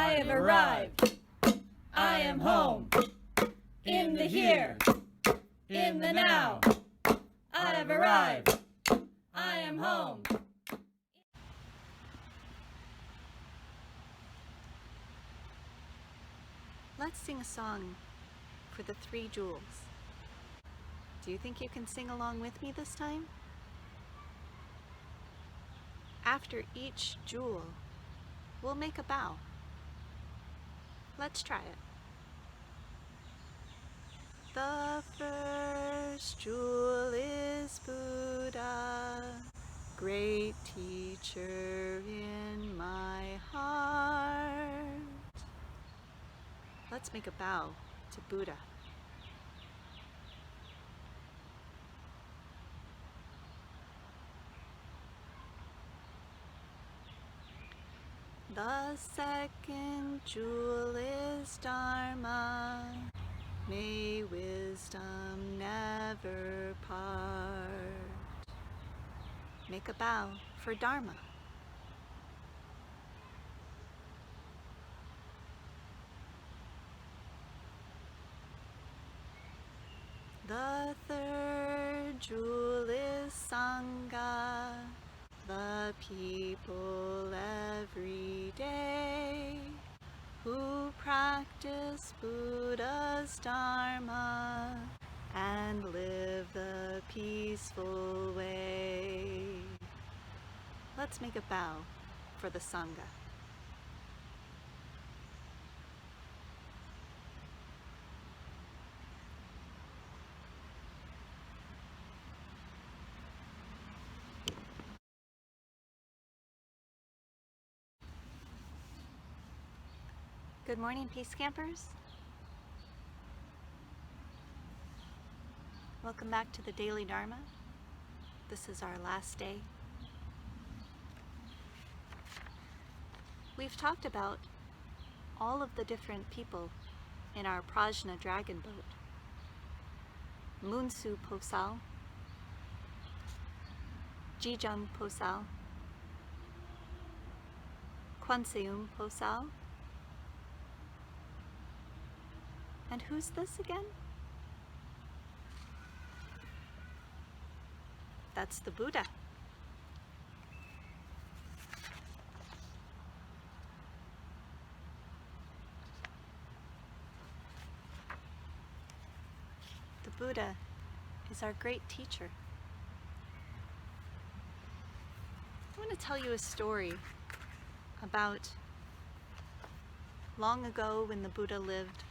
I have arrived. I am home. In the here. In the now. I have arrived. I am home. Let's sing a song for the 3 jewels. Do you think you can sing along with me this time? After each jewel, we'll make a bow. Let's try it. The first jewel is Buddha, great teacher in my heart. Let's make a bow to Buddha. The second jewel is Dharma, may wisdom never part. Make a bow for Dharma. The third jewel is Sangha, the people every day who practice Buddha's Dharma and live the peaceful way. Let's make a bow for the Sangha. Good morning, Peace Campers. Welcome back to the Daily Dharma. This is our last day. We've talked about all of the different people in our Prajna Dragon Boat. Munsu Posal, Jijang Posal, Kwanseum Posal, and who's this again? That's the Buddha. The Buddha is our great teacher. I want to tell you a story about long ago when the Buddha lived.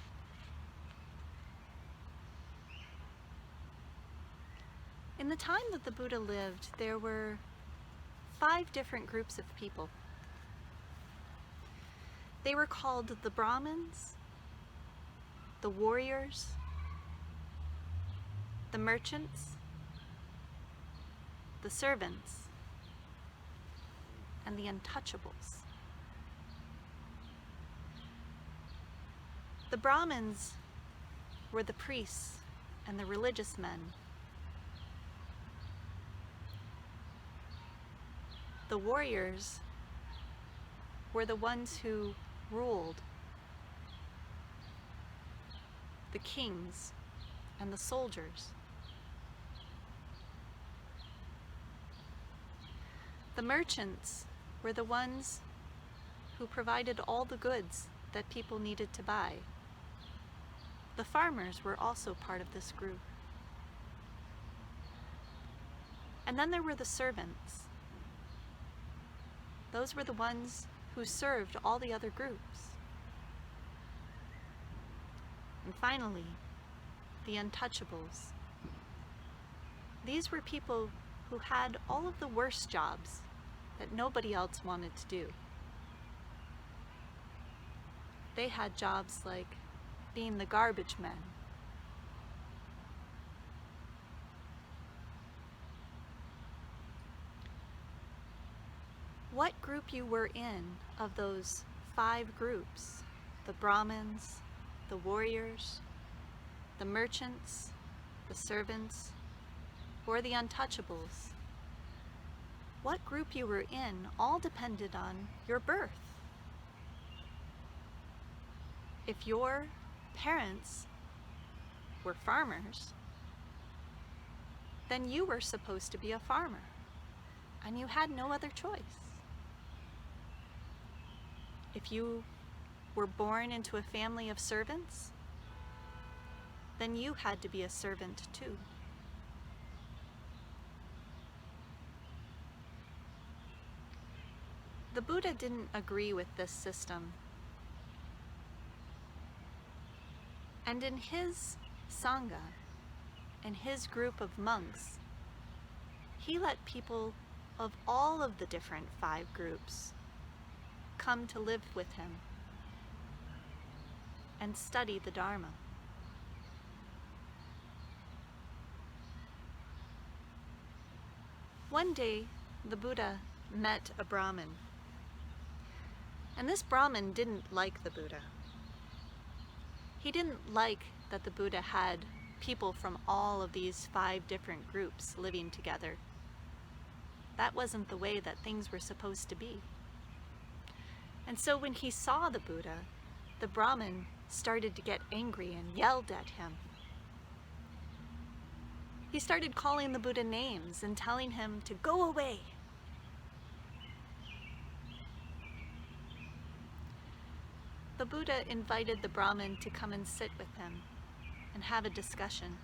In the time that the Buddha lived, there were 5 different groups of people. They were called the Brahmins, the warriors, the merchants, the servants, and the untouchables. The Brahmins were the priests and the religious men. The warriors were the ones who ruled, the kings and the soldiers. The merchants were the ones who provided all the goods that people needed to buy. The farmers were also part of this group. And then there were the servants. Those were the ones who served all the other groups. And finally, the untouchables. These were people who had all of the worst jobs that nobody else wanted to do. They had jobs like being the garbage men, what group you were in of those 5 groups, the Brahmins, the warriors, the merchants, the servants, or the untouchables, what group you were in all depended on your birth. if your parents were farmers, then you were supposed to be a farmer, and you had no other choice. If you were born into a family of servants, then you had to be a servant too. The Buddha didn't agree with this system. And in his Sangha, in his group of monks, he let people of all of the different 5 groups come to live with him and study the Dharma. One day, the Buddha met a Brahmin. And this Brahmin didn't like the Buddha. He didn't like that the Buddha had people from all of these 5 different groups living together. That wasn't the way that things were supposed to be. And so when he saw the Buddha, the Brahmin started to get angry and yelled at him. He started calling the Buddha names and telling him to go away. The Buddha invited the Brahmin to come and sit with him and have a discussion.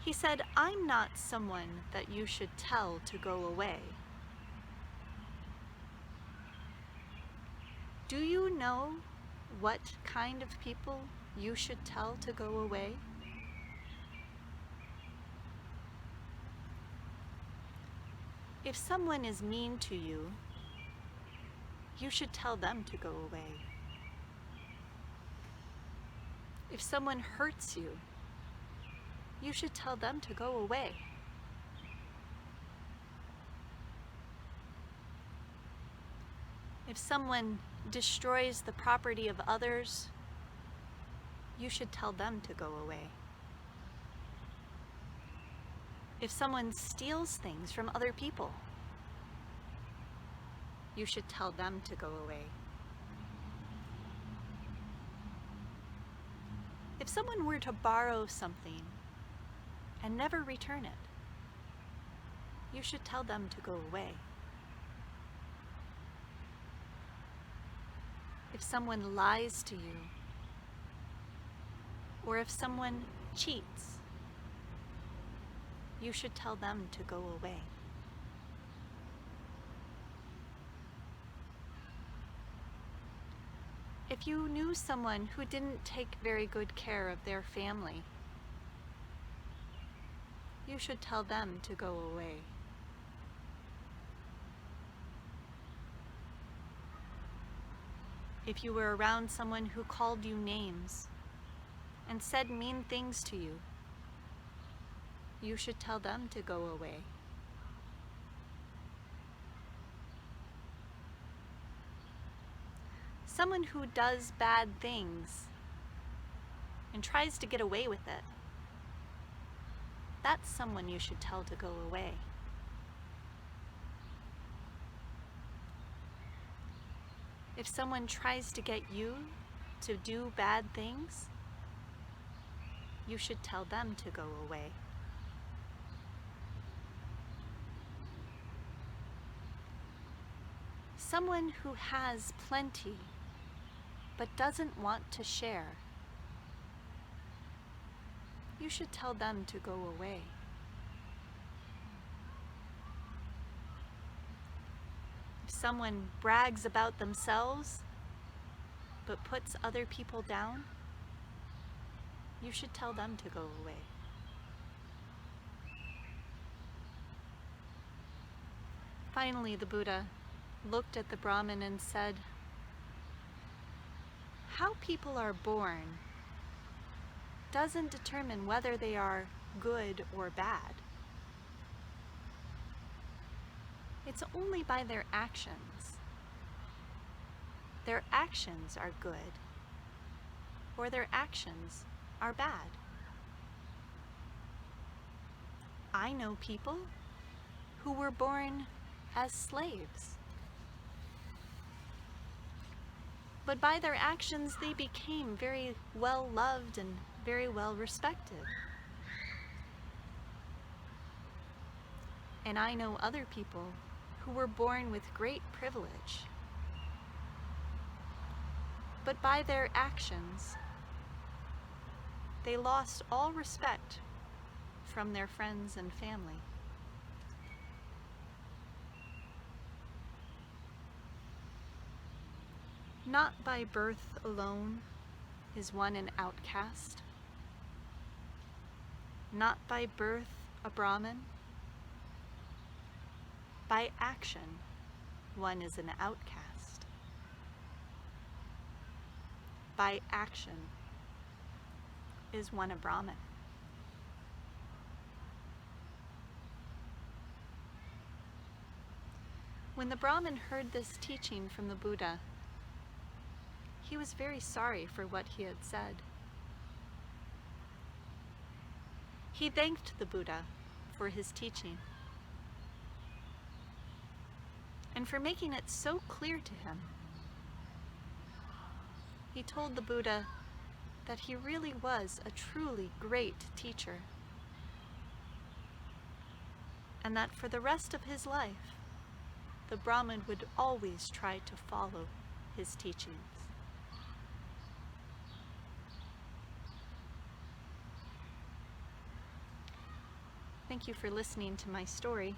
He said, "I'm not someone that you should tell to go away. Do you know what kind of people you should tell to go away? If someone is mean to you, you should tell them to go away. If someone hurts you, you should tell them to go away. If someone destroys the property of others, you should tell them to go away. If someone steals things from other people, you should tell them to go away. If someone were to borrow something and never return it, you should tell them to go away. If someone lies to you, or if someone cheats, you should tell them to go away. If you knew someone who didn't take very good care of their family, you should tell them to go away. If you were around someone who called you names and said mean things to you, you should tell them to go away. Someone who does bad things and tries to get away with it, that's someone you should tell to go away. If someone tries to get you to do bad things, you should tell them to go away. Someone who has plenty but doesn't want to share, you should tell them to go away. If someone brags about themselves but puts other people down, you should tell them to go away. Finally, the Buddha looked at the Brahmin and said, "How people are born doesn't determine whether they are good or bad. It's only by their actions. Their actions are good, or their actions are bad. I know people who were born as slaves. but by their actions they became very well loved and very well respected. And I know other people who were born with great privilege, but by their actions they lost all respect from their friends and family. Not by birth alone is one an outcast. Not by birth a Brahmin. By action, one is an outcast. By action is one a Brahmin. When the Brahmin heard this teaching from the Buddha, he was very sorry for what he had said. He thanked the Buddha for his teaching and for making it so clear to him. He told the Buddha that he really was a truly great teacher, and that for the rest of his life, the Brahmin would always try to follow his teachings. Thank you for listening to my story.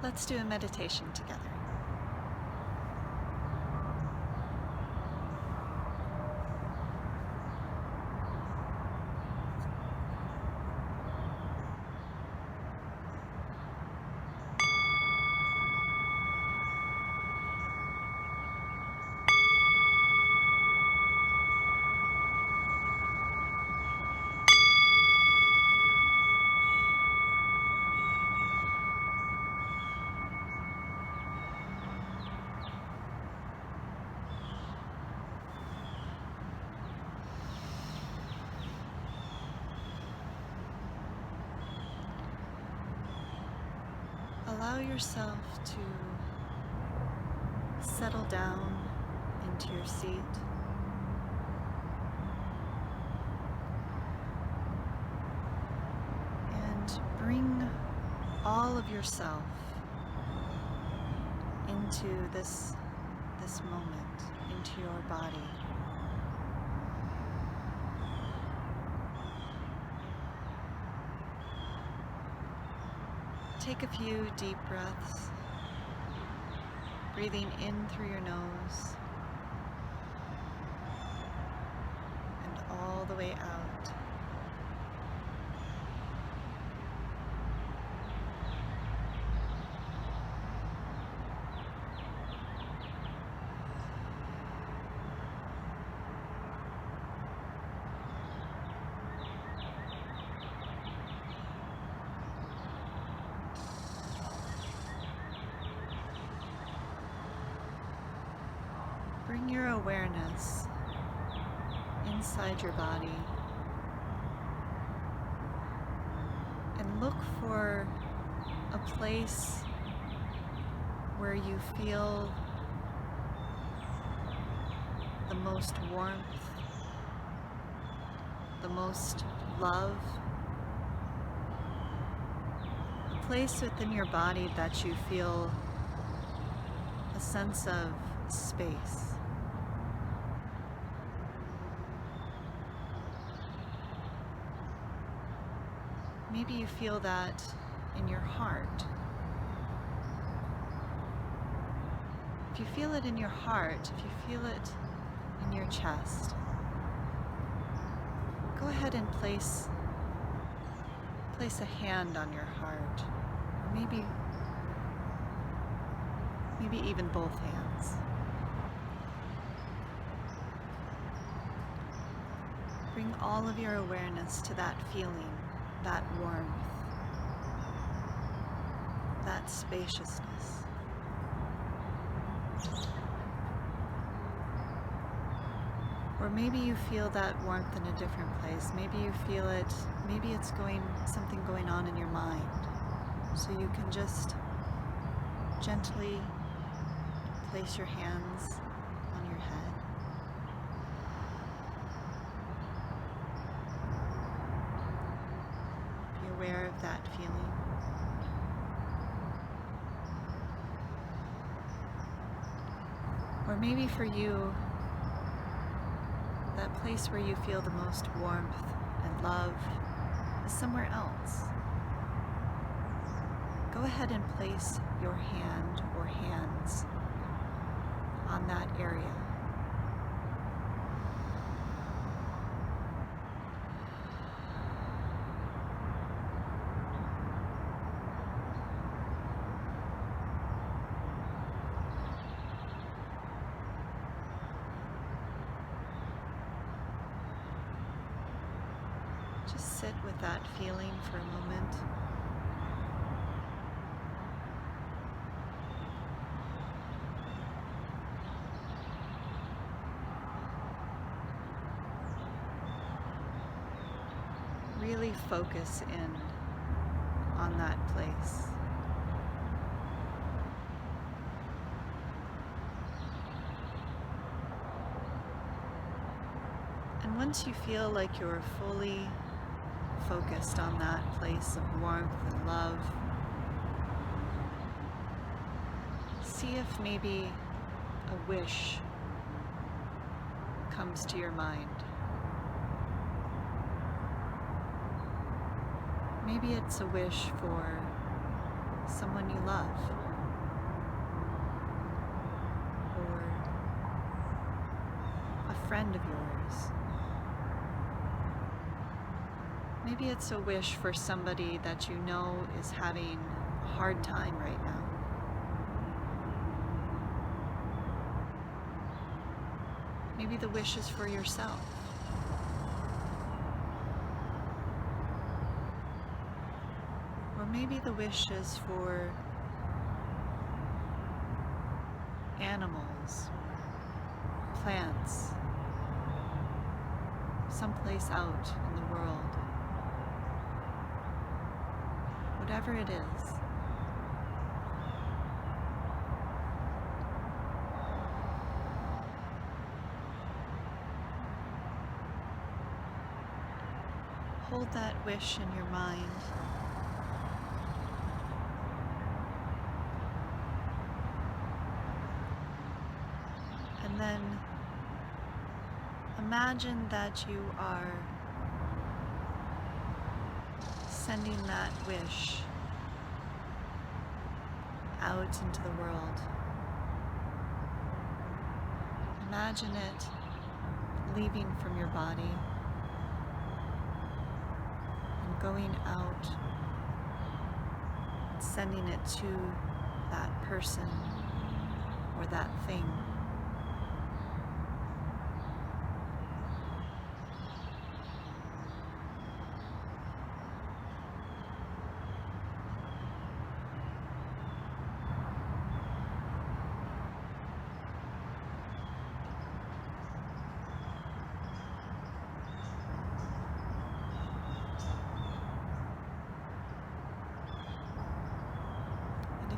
Let's do a meditation together. Allow yourself to settle down into your seat. And bring all of yourself into this moment, into your body. Take a few deep breaths, breathing in through your nose and all the way out. Bring your awareness inside your body and look for a place where you feel the most warmth, the most love, a place within your body that you feel a sense of space. Maybe you feel that in your heart. If you feel it in your heart, if you feel it in your chest, go ahead and place a hand on your heart, or maybe even both hands. Bring all of your awareness to that feeling, that warmth, that spaciousness. Or maybe you feel that warmth in a different place. Maybe you feel it, maybe it's something going on in your mind. So you can just gently place your hands on your head. Be aware of that feeling. Or maybe for you, that place where you feel the most warmth and love is somewhere else. Go ahead and place your hand or hands on that area. Just sit with that feeling for a moment. Really focus in on that place. And once you feel like you're fully focused on that place of warmth and love, see if maybe a wish comes to your mind. Maybe it's a wish for someone you love, or a friend of yours. Maybe it's a wish for somebody that you know is having a hard time right now. Maybe the wish is for yourself. Or maybe the wish is for animals, plants, someplace out in the world. Whatever it is. Hold that wish in your mind. And then imagine that you are sending that wish out into the world. Imagine it leaving from your body and going out and sending it to that person or that thing.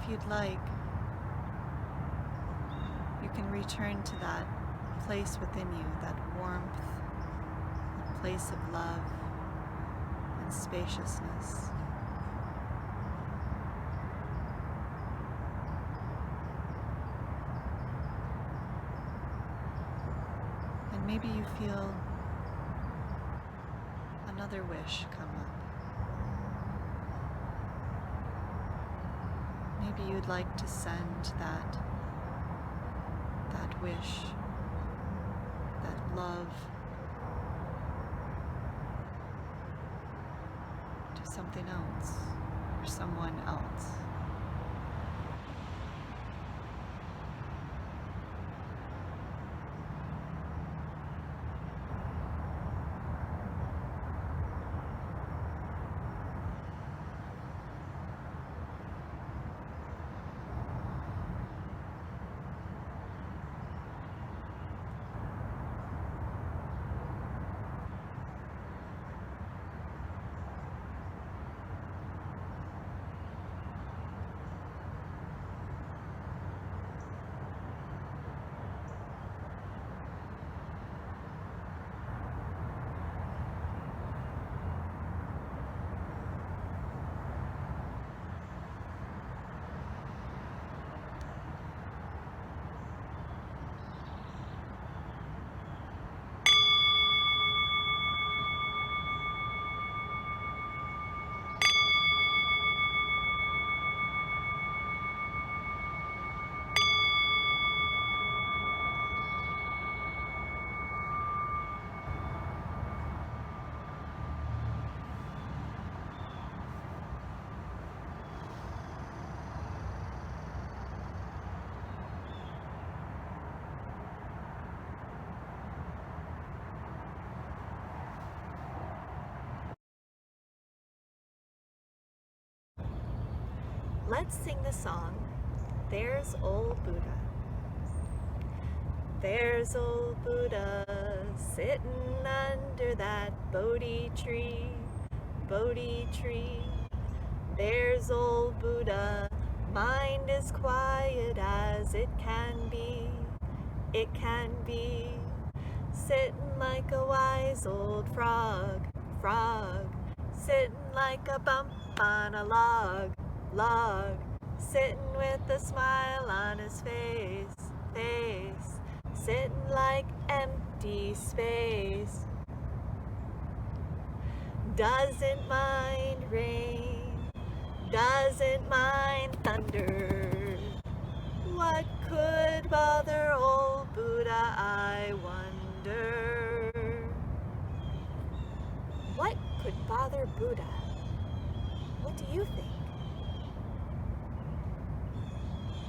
If you'd like, you can return to that place within you, that warmth, that place of love and spaciousness. And maybe you feel another wish come up. Maybe you'd like to send that wish, that love, to something else or someone else. let's sing the song, There's Old Buddha. There's old Buddha sitting under that Bodhi tree, Bodhi tree. There's old Buddha, mind as quiet as it can be, it can be. Sitting like a wise old frog, frog. Sitting like a bump on a log, log. Sitting with a smile on his face, face. Sitting like empty space. Doesn't mind rain, doesn't mind thunder. What could bother old Buddha, I wonder? What could bother Buddha? What do you think?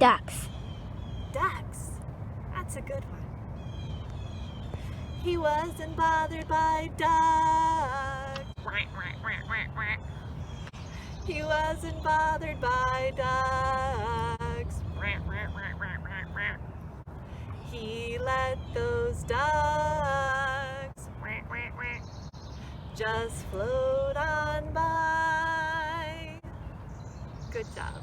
Ducks. Ducks. That's a good one. He wasn't bothered by ducks. He wasn't bothered by ducks. He let those ducks just float on by. Good job.